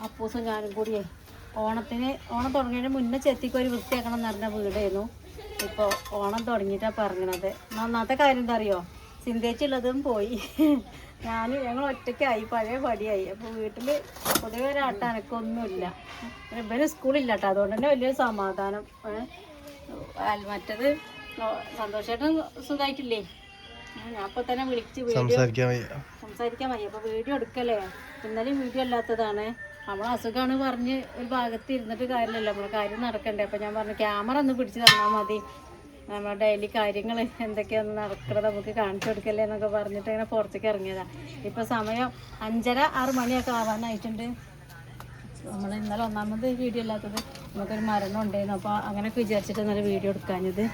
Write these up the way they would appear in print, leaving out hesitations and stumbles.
അപ്പൂസും ഞാനും കൂടിയേ ഓണം തുടങ്ങിയതിന് മുന്നേ ചെത്തിക്കൊരു വൃത്തിയാക്കണം എന്ന് പറഞ്ഞ വീടായിരുന്നു. ഇപ്പോൾ ഓണം തുടങ്ങിയിട്ടാണ് പറഞ്ഞത്. ഒന്നാമത്തെ കാര്യം എന്താ അറിയോ, സിന്തേച്ചുള്ളതും പോയി, ഞങ്ങൾ ഒറ്റയ്ക്കായി, പഴയ പടിയായി. അപ്പോൾ വീട്ടിൽ പൊതുവെ ഒരു അനക്കൊന്നുമില്ല. ഇവന് സ്കൂളില്ല കേട്ടോ, അതുകൊണ്ട് തന്നെ വലിയൊരു സമാധാനം. മറ്റത് സന്തോഷമായിട്ടും സുഖമായിട്ടില്ലേ? ഞാൻ അപ്പോൾ തന്നെ വിളിച്ച് സംസാരിക്കാൻ വയ്യ. അപ്പോൾ വീഡിയോ എടുക്കല്ലേ, ഇന്നലെയും വീഡിയോ അല്ലാത്തതാണ്. നമ്മൾ അസുഖമാണ് പറഞ്ഞ് ഒരു ഭാഗത്ത് ഇരുന്നിട്ട് കാര്യമില്ലല്ലോ, നമ്മളെ കാര്യം നടക്കണ്ടേ. അപ്പോൾ ഞാൻ പറഞ്ഞു ക്യാമറ ഒന്ന് പിടിച്ച് തന്നാൽ മതി, നമ്മുടെ ഡെയിലി കാര്യങ്ങൾ എന്തൊക്കെയാണ് നടക്കുന്നത് നമുക്ക് കാണിച്ചു കൊടുക്കല്ലേ എന്നൊക്കെ പറഞ്ഞിട്ട് ഇങ്ങനെ പുറത്തേക്ക് ഇറങ്ങിയതാണ്. ഇപ്പോൾ സമയം 5:30-6 മണിയൊക്കെ ആവാനായിട്ടുണ്ട്. നമ്മൾ ഇന്നലെ ഒന്നാമത് വീഡിയോ ഇല്ലാത്തത് നമുക്കൊരു മരണം ഉണ്ടായിരുന്നു. അപ്പോൾ അങ്ങനെയൊക്കെ വിചാരിച്ചിട്ട് ഇന്നലെ വീഡിയോ എടുക്കാഞ്ഞത്.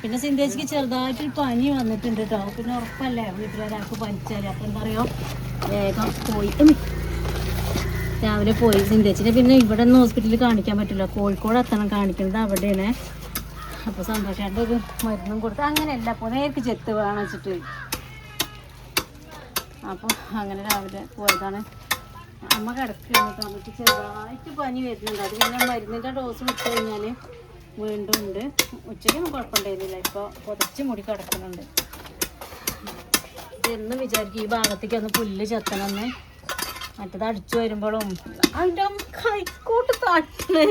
പിന്നെ സിന്തേച്ചിക്ക് ചെറുതായിട്ടൊരു പനി വന്നിട്ടുണ്ട് കേട്ടോ. പിന്നെ ഉറപ്പല്ലേ വീട്ടിലൊരാൾക്ക് പനിച്ചാൽ. അപ്പോൾ എന്താ പറയുക, വേഗം പോയി രാവിലെ പോയി സിന്തേച്ചിനെ. പിന്നെ ഇവിടെ ഒന്നും ഹോസ്പിറ്റലിൽ കാണിക്കാൻ പറ്റില്ല, കോഴിക്കോട് എത്തണം, കാണിക്കുന്നത് അവിടെയാണ്. അപ്പോൾ സന്തോഷമായിട്ട് ഒരു മരുന്നും കൊടുത്ത് അങ്ങനെയല്ല, അപ്പോൾ നേർക്ക് ചെത്ത് വേണം വെച്ചിട്ട്. അപ്പോൾ അങ്ങനെ രാവിലെ പോയതാണ്. അമ്മ കിടക്കുകയാണ് കേട്ടോ, നമുക്ക് ചെറുതായിട്ട് പനി വരുന്നുണ്ട്. അത് പിന്നെ മരുന്നിൻ്റെ ഡോസ് വിട്ട് കഴിഞ്ഞാൽ വീണ്ടും ഉണ്ട്. ഉച്ചയ്ക്കൊന്നും കുഴപ്പമുണ്ടായിരുന്നില്ല, ഇപ്പോൾ പുതച്ച് മുടി കിടക്കുന്നുണ്ട്. എന്ന് വിചാരിക്കും ഈ ഭാഗത്തേക്ക് ഒന്ന് പുല്ല് ചെത്തണമെന്ന്. മറ്റത് അടിച്ചു വരുമ്പോഴും അതിൻ്റെ കൈക്കോട്ട് താട്ടിന്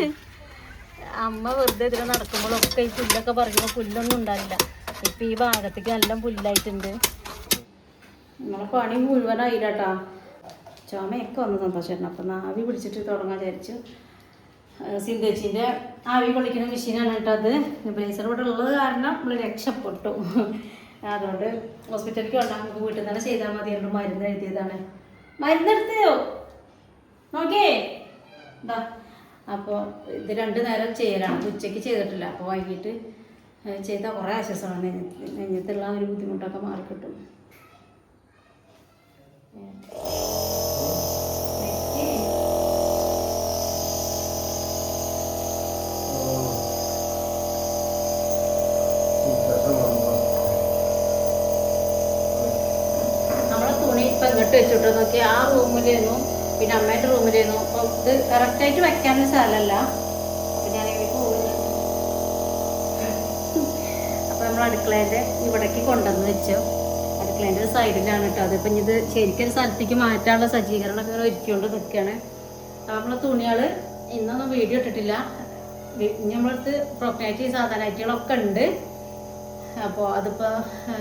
അമ്മ വെറുതെ ഇതിൽ നടക്കുമ്പോഴൊക്കെ ഈ പുല്ലൊക്കെ പറയുമ്പോൾ പുല്ലൊന്നും ഉണ്ടാവില്ല. ഇപ്പം ഈ ഭാഗത്തേക്ക് നല്ല പുല്ലായിട്ടുണ്ട്. നമ്മളെ പണി മുഴുവനായില്ല കേട്ടോ. ചുമയൊക്കെ വന്ന് സന്തോഷമായിരുന്നു. അപ്പം ആവി പിടിച്ചിട്ട് തുടങ്ങാൻ വിചാരിച്ചു. സിന്തേച്ചിൻ്റെ ആവി പൊളിക്കുന്ന മെഷീനാണ് കേട്ടോ അത്. ബ്ലേസർ ഇവിടെ ഉള്ളത് കാരണം നമ്മൾ രക്ഷപ്പെട്ടു. അതുകൊണ്ട് ഹോസ്പിറ്റലിലേക്ക് വേണ്ട, നമുക്ക് വീട്ടിൽ തന്നെ ചെയ്താൽ മതി. അതുകൊണ്ട് മരുന്ന് എഴുതിയതാണ്. മരുന്നെടുത്തോ നോക്കിയേ എന്താ. അപ്പോൾ ഇത് 2 നേരം ചെയ്യലാണ്, ഉച്ചയ്ക്ക് ചെയ്തിട്ടില്ല. അപ്പോൾ വൈകിട്ട് ചെയ്താൽ കുറേ ആശ്വാസമാണ്, നെഞ്ഞത്തുള്ള ഒരു ബുദ്ധിമുട്ടൊക്കെ മാറിക്കിട്ടും. നമ്മളെ തുണി ഇപ്പം ഇങ്ങോട്ട് വെച്ചിട്ട് നോക്കി, ആ റൂമിലായിരുന്നു, പിന്നെ അമ്മയുടെ റൂമിലായിരുന്നു. അപ്പോൾ ഇത് കറക്റ്റായിട്ട് വെക്കാനുള്ള സ്ഥലമല്ല. അപ്പം ഞാനിങ്ങനെ പോകുന്നു. അപ്പോൾ നമ്മൾ അടുക്കളേൻ്റെ ഇവിടേക്ക് കൊണ്ടുവന്ന് വെച്ചു. അടുക്കളേൻ്റെ ഒരു സൈഡിലാണ് കേട്ടോ. അതിപ്പം ഇത് ശരിക്കും സ്ഥലത്തേക്ക് മാറ്റാനുള്ള സജ്ജീകരണമൊക്കെ ഇങ്ങനെ ഒരുക്കിക്കൊണ്ട് നിൽക്കുകയാണ്. നമ്മൾ തുണികൾ ഇന്നൊന്നും വീഡിയോ ഇട്ടിട്ടില്ല. നമ്മളടുത്ത് പ്രൊഫൈറ്റ് സാധനമായിട്ടുകളൊക്കെ ഉണ്ട്. അപ്പോൾ അതിപ്പോൾ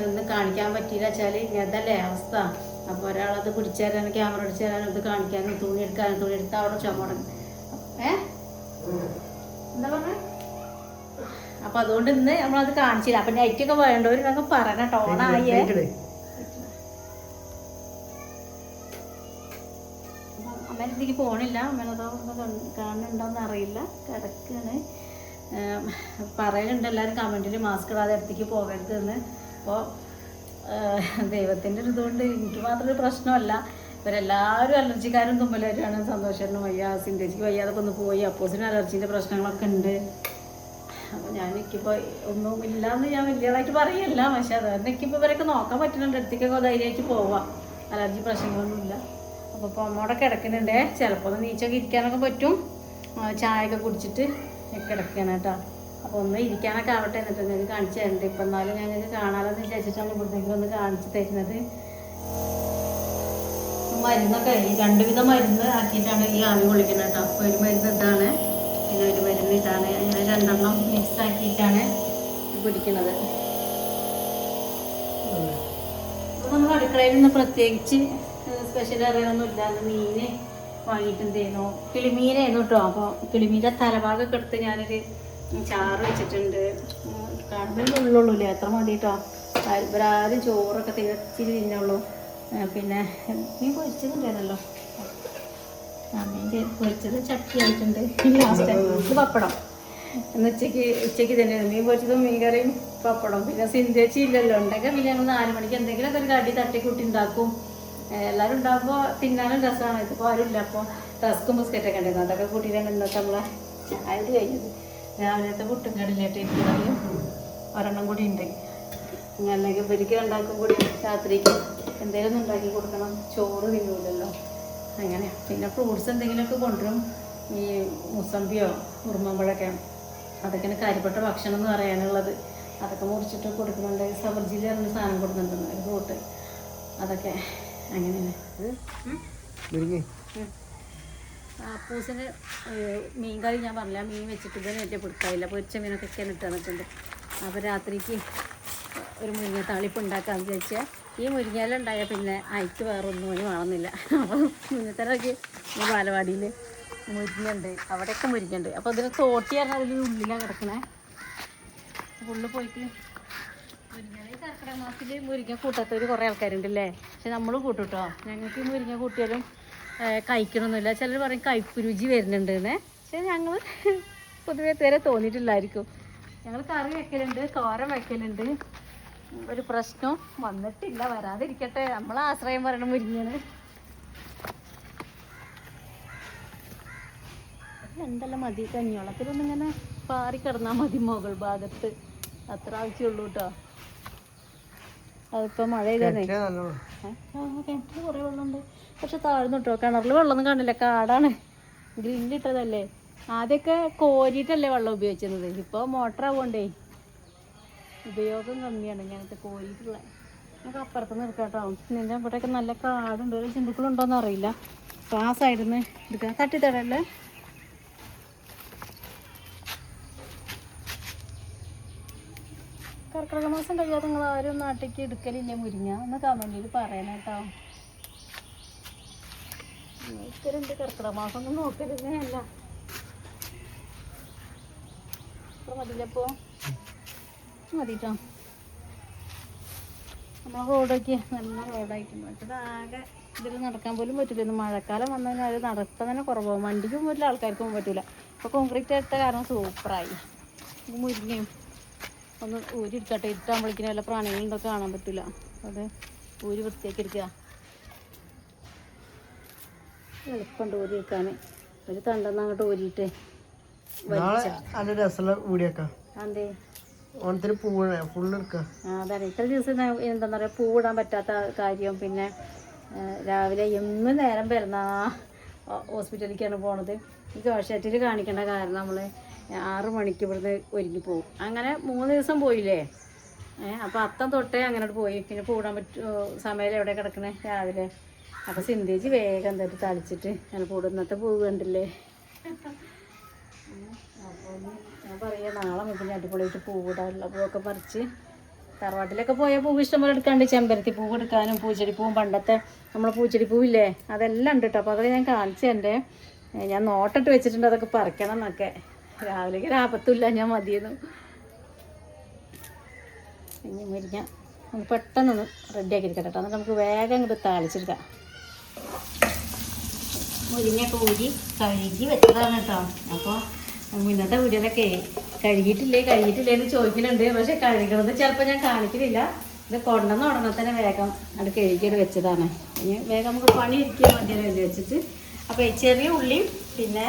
ഇന്ന് കാണിക്കാൻ പറ്റിയില്ല വെച്ചാൽ ഇങ്ങനത്തല്ലേ അവസ്ഥ. അപ്പോൾ ഒരാളത് പിടിച്ചു തരാനും ക്യാമറ അടിച്ചു തരാനും ഇത് കാണിക്കാനും തുണി എടുത്ത് അവിടെ ചുമടങ്ങി എന്താ പറഞ്ഞ. അപ്പോൾ അതുകൊണ്ട് ഇന്ന് നമ്മളത് കാണിച്ചില്ല. അപ്പം നൈറ്റൊക്കെ വേണ്ടവർ എന്നൊക്കെ പറഞ്ഞ ടോണായേ. അമ്മേനത്തേക്ക് പോണില്ല, അമ്മേനതോ കാണുന്നുണ്ടോയെന്ന് അറിയില്ല, കിടക്കാണ്. പറയുന്നുണ്ട് എല്ലാവരും കമൻറ്റിൽ മാസ്ക് ഇടാതെ അടുത്തേക്ക് പോകരുത് എന്ന്. അപ്പോൾ ദൈവത്തിൻ്റെ ഒരു ഇതുകൊണ്ട് എനിക്ക് മാത്രം ഒരു പ്രശ്നമല്ല, ഇവരെല്ലാവരും അലർജിക്കാരും തുമ്മലവരാണ്. സന്തോഷത്തിന് വയ്യ, സിന്തേച്ചിക്ക് വയ്യാതൊക്കെ ഒന്ന് പോയി. അപ്പോസിന് അലർജീൻ്റെ പ്രശ്നങ്ങളൊക്കെ ഉണ്ട്. അപ്പോൾ ഞാൻ എനിക്കിപ്പോൾ ഒന്നും ഇല്ലയെന്ന് ഞാൻ വലിയതായിട്ട് പറയല്ല, പക്ഷേ അത് എനിക്കിപ്പോൾ ഇവരൊക്കെ നോക്കാൻ പറ്റുന്നുണ്ട്. അടുത്തേക്കൊക്കെ ധൈര്യമായിട്ട് പോവാം, അലർജി പ്രശ്നങ്ങളൊന്നുമില്ല. അപ്പോൾ ഇപ്പോൾ അമ്മയോടെ കിടക്കുന്നുണ്ട്. ചിലപ്പോൾ ഒന്ന് നീച്ചൊക്കെ ഇരിക്കാനൊക്കെ പറ്റും. ചായയൊക്കെ കുടിച്ചിട്ട് കിടക്കുകയാണ് കേട്ടോ. അപ്പോൾ ഒന്ന് ഇരിക്കാനൊക്കെ ആവട്ടെ, എന്നിട്ട് നിങ്ങൾക്ക് കാണിച്ചു തരണ്ട്. ഇപ്പം എന്നാലും ഞങ്ങൾക്ക് കാണാമെന്ന് വിചാരിച്ചിട്ടാണ് ഇവിടത്തേക്ക് ഒന്ന് കാണിച്ചു തരുന്നത്. മരുന്നൊക്കെ 2 വിധം മരുന്ന് ആക്കിയിട്ടാണ് ഈ ആവി കൊള്ളിക്കുന്നത് കേട്ടോ. അപ്പോൾ ഒരു മരുന്ന് ഇതാണ്, പിന്നെ ഒരു മരുന്ന് ഇതാണ്. അങ്ങനെ 2 മിക്സ് ആക്കിയിട്ടാണ് പിടിക്കുന്നത്. അപ്പോൾ നമ്മൾ അടുക്കളയിൽ നിന്ന് പ്രത്യേകിച്ച് സ്പെഷ്യൽ അറിയാനൊന്നും ഇല്ലാതെ മീൻ വാങ്ങിയിട്ടുണ്ടായിരുന്നു. കിളിമീനായിരുന്നു കേട്ടോ. അപ്പോൾ കിളിമീൻ്റെ തലഭാഗമൊക്കെ എടുത്ത് ഞാനൊരു ചാറ് വെച്ചിട്ടുണ്ട്. കാണുന്നതിനുള്ളുള്ളൂല്ലേ, എത്ര മതി കേട്ടോ. ഇവരാരും ചോറൊക്കെ തികച്ചിരി തിന്നുള്ളൂ. പിന്നെ മീൻ പൊരിച്ചതുണ്ടായിരുന്നല്ലോ, മീൻ പൊരിച്ചത് ചട്ടി ആയിട്ടുണ്ട്. ലാസ്റ്റ് ഇത് പപ്പടം ഇന്ന് ഉച്ചയ്ക്ക് തന്നെ മീൻ പൊരിച്ചതും മീൻ കറിയും പപ്പടം. പിന്നെ സിന്തേച്ചി ഇല്ലല്ലോ, ഉണ്ടെങ്കിൽ പിന്നെ ഞങ്ങൾ 4 മണിക്ക് എന്തെങ്കിലുമൊക്കെ ഒരു കടി തട്ടിക്കൂട്ടി ഉണ്ടാക്കും. എല്ലാവരും ഉണ്ടാകുമ്പോൾ തിന്നാനും രസമാണ്. ഇതിപ്പോൾ ആരും ഇല്ല. അപ്പോൾ റസ്ക്കും ബിസ്ക്കറ്റൊക്കെ ഉണ്ടായിരുന്നു, അതൊക്കെ കൂട്ടിയിട്ടാണ് ഇന്നത്തെ നമ്മളെ ചായ കഴിഞ്ഞത്. രാവിലത്തെ പുട്ടും കടലായിട്ട് ഇരിക്കുന്നത് 1 കൂടി ഉണ്ട്. അല്ലെങ്കിൽ ഇവർക്ക് ഉണ്ടാക്കും കൂടി രാത്രിക്ക് എന്തെങ്കിലും ഒന്ന് ഉണ്ടാക്കി കൊടുക്കണം. ചോറ് തിന്നൂലല്ലോ, അങ്ങനെ. പിന്നെ ഫ്രൂട്ട്സ് എന്തെങ്കിലുമൊക്കെ കൊണ്ടുവരും. ഈ മുസമ്പിയോ ഉറുമാമ്പഴമൊക്കെ, അതൊക്കെയാണ് കാര്യപ്പെട്ട ഭക്ഷണം എന്ന് പറയാനുള്ളത്. അതൊക്കെ മുറിച്ചിട്ട് കൊടുക്കുന്നുണ്ട്. സബർജിയിൽ പറഞ്ഞ സാധനം കൊടുക്കുന്നുണ്ട്, ഒരു ഫ്രൂട്ട്. അതൊക്കെ അങ്ങനെയാണ്. അപ്പൂസിന് മീൻ കറി ഞാൻ പറഞ്ഞില്ല, മീൻ വെച്ചിട്ട് ഇതുവരെ വലിയ പിടുത്തായില്ല. പൊരിച്ച മീനൊക്കെ ഇട്ട് തന്നിട്ടുണ്ട്. അപ്പോൾ രാത്രിക്ക് ഒരു മുരിങ്ങ താളിപ്പ് ഉണ്ടാക്കാമെന്ന് വിചാരിച്ചാൽ ഈ മുരിങ്ങയില ഉണ്ടായാൽ പിന്നെ അയക്ക് വേറെ ഒന്നും വേണമെന്നില്ല. അപ്പോൾ മുന്നത്തരക്ക് ഈ ബാലവാടിയിൽ മുരിങ്ങുണ്ട്, അവിടെയൊക്കെ മുരിങ്ങുണ്ട്. അപ്പോൾ അതിന് തോട്ടി പറഞ്ഞാൽ അതിൽ ഉള്ളിലാണ് കിടക്കണേ. ഉള്ളിൽ പോയിട്ട് മുരിങ്ങ കർക്കിടക മാസത്തിൽ മുരിങ്ങ കൂട്ടാത്തവർ കുറേ ആൾക്കാരുണ്ടല്ലേ. പക്ഷെ നമ്മൾ കൂട്ടും കേട്ടോ. ഞങ്ങൾക്ക് ഈ മുരിങ്ങ കൂട്ടിയാലും കഴിക്കണമൊന്നുമില്ല. ചിലർ പറയും കയ്പ്പ് രുചി വരുന്നുണ്ട് എന്ന്. പക്ഷെ ഞങ്ങൾ പൊതുവെ ഇതുവരെ തോന്നിയിട്ടില്ലായിരിക്കും. ഞങ്ങൾ കറി വെക്കലുണ്ട്, തോരൻ വെക്കലുണ്ട്. ഒരു പ്രശ്നവും വന്നിട്ടില്ല. വരാതിരിക്കട്ടെ. നമ്മളെ ആശ്രയം പറയണ മുരിങ്ങയാണ്. എന്തെല്ലാം മതി, കഞ്ഞിവെള്ളത്തിലൊന്നിങ്ങനെ പാറി കിടന്നാൽ മതി മുകൾ ഭാഗത്ത്. അത്ര ആവശ്യമുള്ളൂ കേട്ടോ. അതിപ്പോൾ മഴ ചെയ്തേ കിണറ്റിൽ കുറേ വെള്ളമുണ്ട്. പക്ഷെ താഴ്ന്നു കേട്ടോ. കിണറിൽ വെള്ളമൊന്നും കാണില്ല, കാടാണ്. ഗ്രില്ലിട്ടതല്ലേ. ആദ്യമൊക്കെ കോരിയിട്ടല്ലേ വെള്ളം ഉപയോഗിച്ചിരുന്നത്. ഇപ്പോൾ മോട്ടറാകൊണ്ടേ ഉപയോഗം കമ്മിയാണ്. ഇങ്ങനത്തെ കോരിയിട്ടുള്ള നമുക്ക് അപ്പുറത്ത് നിർക്കാം കേട്ടോ. നിൻ്റെ ഇവിടെയൊക്കെ നല്ല കാടുണ്ട്. ഒരു ജന്തുക്കളുണ്ടോയെന്ന് അറിയില്ല. അപ്പോൾ ആ സൈഡിൽ നിന്ന് എടുക്കാം. തട്ടിത്തടല്ലേ. കർക്കിടക മാസം കഴിയാതെ നിങ്ങൾ ആരും നാട്ടിലേക്ക് എടുക്കലില്ല മുരിങ്ങ എന്ന് കമൻറ്റിൽ പറയണം കേട്ടോ. നോക്കലുണ്ട്, കർക്കിടക മാസം ഒന്നും നോക്കലില്ലേ. അല്ല അത്ര മതിയില്ലപ്പോൾ മതിട്ടോ. നമ്മളെ റോഡൊക്കെ നല്ല റോഡായിട്ടുണ്ട്. മറ്റത് ആകെ ഇതിൽ നടക്കാൻ പോലും പറ്റില്ല. മഴക്കാലം വന്നു കഴിഞ്ഞാൽ അത് നടത്താൻ തന്നെ കുറവാകും. വണ്ടിക്കും പറ്റില്ല, ആൾക്കാർക്കും പറ്റില്ല. ഇപ്പോൾ കോൺക്രീറ്റ് ഇട്ട കാരണം സൂപ്പറായി. മുരിങ്ങയും ഒന്ന് ഊരിയെടുക്കട്ടെ. ഇരുട്ടാകുമ്പോഴേക്കിനും വല്ല പ്രാണികളുണ്ടോ കാണാൻ പറ്റില്ല. അത് ഊരി വൃത്തിയാക്കി എടുക്കുക. എളുപ്പമുണ്ട് ഊരിയെടുക്കാൻ. ഒരു തണ്ടെന്ന് അങ്ങോട്ട് ഊരിയിട്ട് അതെ അതാണ് ഇത്ര ദിവസം എന്താ പറയുക പൂവിടാൻ പറ്റാത്ത കാര്യം. പിന്നെ രാവിലെ എന്നും നേരം വരുന്ന ഹോസ്പിറ്റലിലേക്കാണ് പോണത്. ഈ ജോഷാറ്റിൽ കാണിക്കേണ്ട കാരണം നമ്മൾ 6 മണിക്ക് ഇവിടുന്ന് ഒരുങ്ങി പോകും. അങ്ങനെ 3 ദിവസം പോയില്ലേ. അപ്പോൾ അത്തം തൊട്ടേ അങ്ങോട്ട് പോയി. പിന്നെ പൂടാൻ സമയം എവിടെ കിടക്കണേ രാവിലെ. അപ്പോൾ സിന്ധേജി വേഗം എന്തായിട്ട് തളിച്ചിട്ട് അങ്ങനെ പൂടുന്നത്തെ പൂവ് കണ്ടില്ലേ. അപ്പോൾ ഞാൻ പറയാം നാളെ മുതൽ അടിപൊളിയായിട്ട് പൂവിടാനുള്ള പൂവൊക്കെ പറിച്ച് തറവാട്ടിലൊക്കെ പോയാൽ പൂവ് ഇഷ്ടംപോലെ എടുക്കാണ്ട്. ചെമ്പരത്തി പൂവ് എടുക്കാനും പൂച്ചെടിപ്പൂവും പണ്ടത്തെ നമ്മളെ പൂച്ചെടിപ്പൂവില്ലേ അതെല്ലാം ഉണ്ട് കേട്ടോ. അപ്പോൾ അതൊക്കെ ഞാൻ കാണിച്ചു തരണ്ടേ. ഞാൻ നോട്ടിട്ട് വെച്ചിട്ടുണ്ട് അതൊക്കെ പറിക്കണം എന്നൊക്കെ. രാവിലേക്ക് രാപത്തുമില്ല ഞാൻ മതിയെന്നു. ഇനി മുരിങ്ങ ഒന്ന് പെട്ടെന്നൊന്ന് റെഡിയാക്കി എടുക്കട്ടെ കേട്ടോ. എന്നിട്ട് നമുക്ക് വേഗം ഇങ്ങോട്ട് താളിച്ചെടുക്കാം. മുരിങ്ങയൊക്കെ ഊരി കഴുകി വെച്ചതാണ് കേട്ടോ. അപ്പോൾ മുന്നത്തെ വീഡിയോയിലൊക്കെ കഴുകിയിട്ടില്ലേ എന്ന് ചോദിക്കലുണ്ട്. പക്ഷെ കഴുകണത് ചിലപ്പോൾ ഞാൻ കാണിക്കുന്നില്ല. ഇത് കൊണ്ടുവന്ന ഉടനെ തന്നെ വേഗം അത് കഴുകിയിട്ട് വെച്ചതാണ്. ഇനി വേഗം നമുക്ക് പണി ഇരിക്കുക മതിയെന്ന് വേണ്ടി വെച്ചിട്ട്. അപ്പോൾ ചെറിയ ഉള്ളിയും പിന്നെ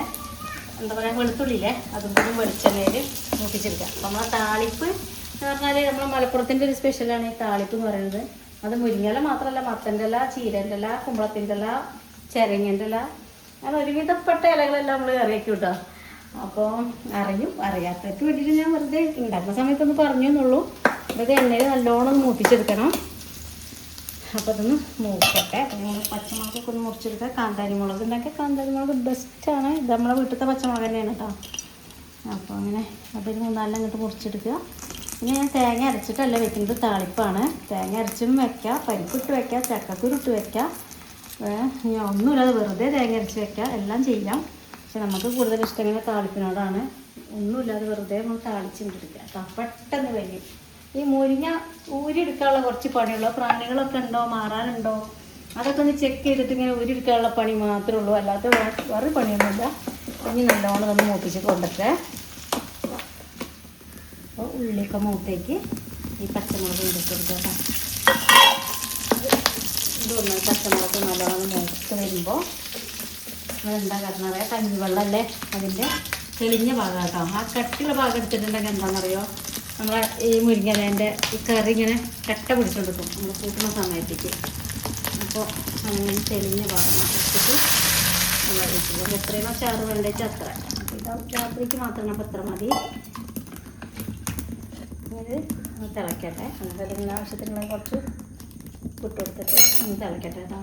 എന്താ പറയുക വെളുത്തുള്ളിയില്ലേ അതും കൂടി വെളിച്ചെണ്ണയിൽ മൂപ്പിച്ചെടുക്കുക. അപ്പോൾ നമ്മളെ താളിപ്പ് എന്ന് പറഞ്ഞാൽ നമ്മളെ മലപ്പുറത്തിൻ്റെ ഒരു സ്പെഷ്യലാണ് ഈ താളിപ്പ് എന്ന് പറയുന്നത്. അത് മുരിങ്ങയില മാത്രമല്ല, മത്തൻ്റെ ഇല, ചീരൻ്റെ ഇല, കുമ്പളത്തിൻ്റെ ഇല, ചിരങ്ങൻ്റെ ഇല, അങ്ങനെ ഒരുവിധപ്പെട്ട ഇലകളെല്ലാം നമ്മൾ കറിയാക്കി കേട്ടോ. അപ്പോൾ അറിയാത്തവർക്ക് വേണ്ടിയിട്ട് ഞാൻ വെറുതെ ഉണ്ടാക്കുന്ന സമയത്തൊന്ന് പറഞ്ഞു എന്നുള്ളൂ. ഇത് എണ്ണയിൽ നല്ലോണം ഒന്ന് മൂപ്പിച്ചെടുക്കണം. അപ്പോൾ അതൊന്ന് മൂക്കട്ടെ. അപ്പോൾ നമ്മൾ പച്ചമുളകൊക്കെ ഒന്ന് മുറിച്ചെടുക്കുക. കാന്താരി മുളക് ഉണ്ടാക്കിയ കാന്താരി മുളക് ബെസ്റ്റാണ്. ഇത് നമ്മളെ വീട്ടിലത്തെ പച്ചമുളക് തന്നെയാണ് കേട്ടോ. അപ്പോൾ അങ്ങനെ അതൊരു 4 അങ്ങോട്ട് മുറിച്ചെടുക്കുക. പിന്നെ ഞാൻ തേങ്ങ അരച്ചിട്ടല്ല വെക്കുന്നത്, താളിപ്പാണ്. തേങ്ങ അരച്ചും വയ്ക്കുക, പരിപ്പിട്ട് വയ്ക്കുക, ചക്കക്കുരുട്ട് വയ്ക്കുക. ഞാൻ ഒന്നുമില്ലാതെ വെറുതെ തേങ്ങ അരച്ച് വയ്ക്കുക, എല്ലാം ചെയ്യാം. പക്ഷെ നമുക്ക് കൂടുതൽ ഇഷ്ടം ഇങ്ങനെ താളിപ്പിനോടാണ്. ഒന്നുമില്ലാതെ വെറുതെ നമ്മൾ താളിച്ചിട്ടെടുക്കുക കേട്ടോ. പെട്ടെന്ന് കഴിയും. ഈ മുരിങ്ങ ഊരിയെടുക്കാനുള്ള കുറച്ച് പണിയുള്ളൂ. പ്രാണികളൊക്കെ ഉണ്ടോ മാറാനുണ്ടോ അതൊക്കെ ഒന്ന് ചെക്ക് ചെയ്തിട്ട് ഇങ്ങനെ ഊരിയെടുക്കാനുള്ള പണി മാത്രമേ ഉള്ളൂ. അല്ലാത്ത വേറെ പണിയൊന്നുമില്ല. ഇനി നല്ലോണം ഒന്ന് മൂപ്പിച്ച് കൊണ്ടിട്ട് അപ്പോൾ ഉള്ളിയൊക്കെ മൂത്തേക്ക് ഈ പച്ചമുളക് ഇടിച്ചെടുക്കുക കേട്ടോ. ഇതൊന്ന് പച്ചമുളക് നല്ലോണം മൂത്ത് വരുമ്പോൾ അതെന്താ കാരണം അറിയാം, കഞ്ഞിവെള്ളമല്ലേ അതിൻ്റെ തെളിഞ്ഞ ഭാഗം കേട്ടോ. ആ കട്ടിയുള്ള ഭാഗം എടുത്തിട്ടുണ്ടെങ്കിൽ എന്താണെന്നറിയോ, നമ്മളെ ഈ മുരിങ്ങലേൻ്റെ ഈ കറി ഇങ്ങനെ കട്ട പിടിച്ചെടുക്കും നമ്മൾ കൂട്ടുന്ന സമയത്തേക്ക്. അപ്പോൾ അങ്ങനെ തെളിഞ്ഞ ഭാഗം എടുത്തിട്ട് വെച്ചിട്ടുള്ളത്. എത്രയാണോ ചാറ് വേണ്ടത് അത്ര. ഇത് രാത്രിക്ക് മാത്രമാണ്, അപ്പം അത്ര മതി. ഇത് തിളക്കട്ടെ. എന്നിട്ട് അതിന് ആവശ്യത്തിനുള്ള കുറച്ച് പുട്ട് കൊടുത്തിട്ട് ഒന്ന് തിളക്കട്ടെ കേട്ടോ.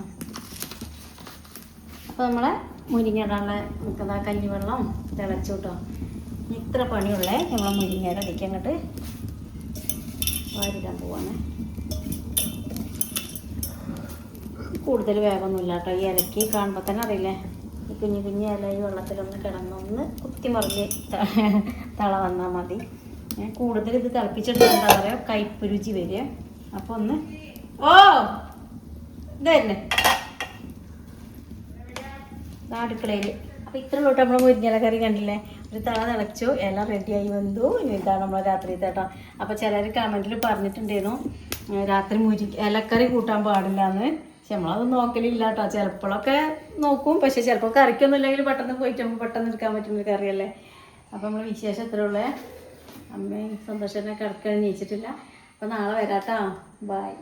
അപ്പോൾ നമ്മളെ മുരിങ്ങയിടാനുള്ള നമുക്കതാ കഞ്ഞിവെള്ളം തിളച്ചു കേട്ടോ. ഇത്ര പണിയുള്ളേ നമ്മളെ മുരിങ്ങയുടെ അടിക്ക് അങ്ങോട്ട് വാരിടാൻ പോവാണ്. കൂടുതൽ വേഗമൊന്നുമില്ല കേട്ടോ. ഈ ഇലക്കി കാണുമ്പോൾ തന്നെ അറിയില്ലേ, ഈ കുഞ്ഞു കുഞ്ഞു ഇല ഈ വെള്ളത്തിലൊന്ന് കിടന്നൊന്ന് കുത്തിമറിഞ്ഞ് തള വന്നാൽ മതി. കൂടുതൽ ഇത് തിളപ്പിച്ചിട്ട് എന്താ പറയുക, കയ്പ്പ് രുചി വരിക. അപ്പോൾ ഒന്ന് ഇതായിരുന്നേ അടുക്കളയിൽ. അപ്പോൾ ഇത്ര തൊട്ട് നമ്മൾ മുരിങ്ങയില കറി കണ്ടില്ലേ, ഒരു തള തിളച്ചു, ഇല റെഡിയായി വന്നു. ഇതാണ് നമ്മൾ രാത്രിത്തെ കേട്ടോ. അപ്പോൾ ചിലർ കമൻറ്റിൽ പറഞ്ഞിട്ടുണ്ടായിരുന്നു രാത്രി ഇലക്കറി കൂട്ടാൻ പാടില്ല എന്ന്. പക്ഷെ നമ്മളത് നോക്കലില്ല കേട്ടോ. ചിലപ്പോഴൊക്കെ നോക്കും, പക്ഷെ ചിലപ്പോൾ കറിക്കൊന്നും ഇല്ലെങ്കിൽ പെട്ടെന്ന് പോയിട്ട് നമുക്ക് പെട്ടെന്ന് എടുക്കാൻ പറ്റുന്നൊരു കറിയല്ലേ. അപ്പോൾ നമ്മൾ വിശേഷം എത്രയുള്ളേ. അമ്മയും സന്തോഷത്തിനെ കിടക്കാൻ എണീച്ചിട്ടില്ല. അപ്പോൾ നാളെ വരാട്ടോ. ബായ്.